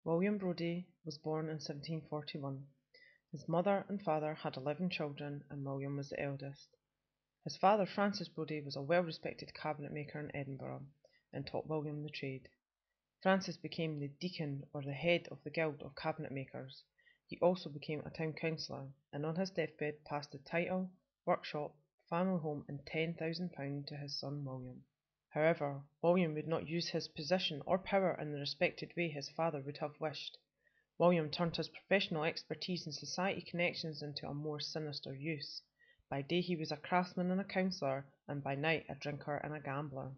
William Brodie was born in 1741. His mother and father had 11 children, and William was the eldest. His father, Francis Brodie, was a well-respected cabinet maker in Edinburgh and taught William the trade. Francis became the deacon, or the head of the Guild of Cabinet Makers. He also became a town councillor, and on his deathbed passed the title, workshop, family home and £10,000 to his son William. However, William would not use his position or power in the respected way his father would have wished. William turned his professional expertise and society connections into a more sinister use. By day he was a craftsman and a counsellor, and by night a drinker and a gambler.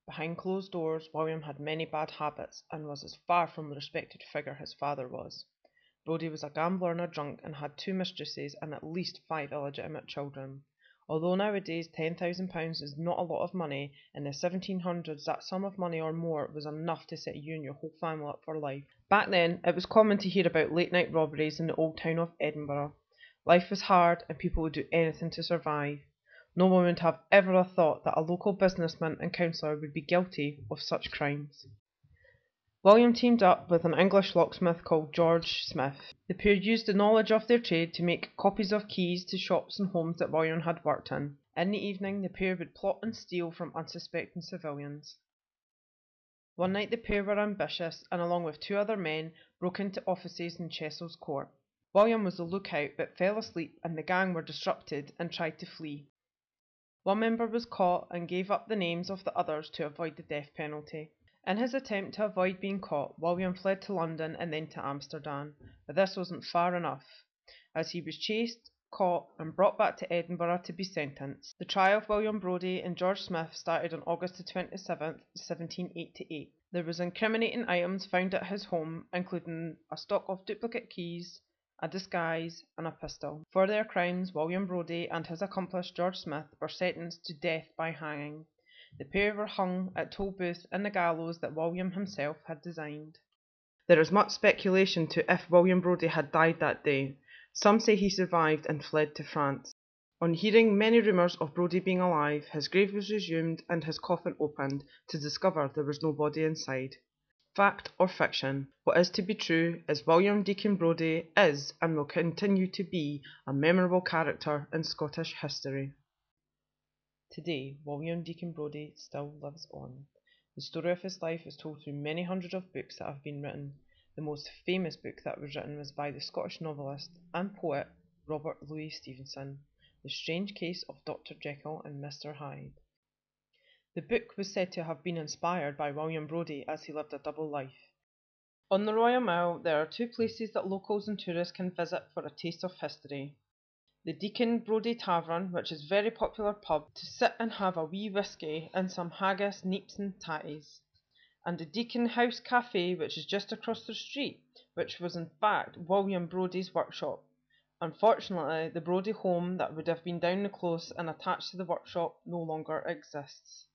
Behind closed doors, William had many bad habits and was as far from the respected figure his father was. Brodie was a gambler and a drunk and had 2 mistresses and at least 5 illegitimate children. Although nowadays £10,000 is not a lot of money, in the 1700s that sum of money or more was enough to set you and your whole family up for life. Back then, it was common to hear about late night robberies in the old town of Edinburgh. Life was hard and people would do anything to survive. No one would have ever thought that a local businessman and counsellor would be guilty of such crimes. William teamed up with an English locksmith called George Smith. The pair used the knowledge of their trade to make copies of keys to shops and homes that William had worked in. In the evening, the pair would plot and steal from unsuspecting civilians. One night the pair were ambitious and along with 2 other men broke into offices in Chesil's Court. William was the lookout but fell asleep and the gang were disrupted and tried to flee. One member was caught and gave up the names of the others to avoid the death penalty. In his attempt to avoid being caught, William fled to London and then to Amsterdam, but this wasn't far enough, as he was chased, caught and brought back to Edinburgh to be sentenced. The trial of William Brodie and George Smith started on August the 27th, 1788. There was incriminating items found at his home, including a stock of duplicate keys, a disguise and a pistol. For their crimes, William Brodie and his accomplice George Smith were sentenced to death by hanging. The pair were hung at Tolbooth in the gallows that William himself had designed. There is much speculation to if William Brodie had died that day. Some say he survived and fled to France. On hearing many rumours of Brodie being alive, his grave was exhumed and his coffin opened to discover there was no body inside. Fact or fiction, what is to be true is William Deacon Brodie is and will continue to be a memorable character in Scottish history. Today, William Deacon Brodie still lives on. The story of his life is told through many hundreds of books that have been written. The most famous book that was written was by the Scottish novelist and poet Robert Louis Stevenson, The Strange Case of Dr. Jekyll and Mr. Hyde. The book was said to have been inspired by William Brodie as he lived a double life. On the Royal Mile, there are 2 places that locals and tourists can visit for a taste of history. The Deacon Brodie Tavern, which is a very popular pub to sit and have a wee whisky and some haggis, neeps and tatties, and the Deacon House Cafe, which is just across the street, which was in fact William Brodie's workshop. Unfortunately, the Brodie home that would have been down the close and attached to the workshop no longer exists.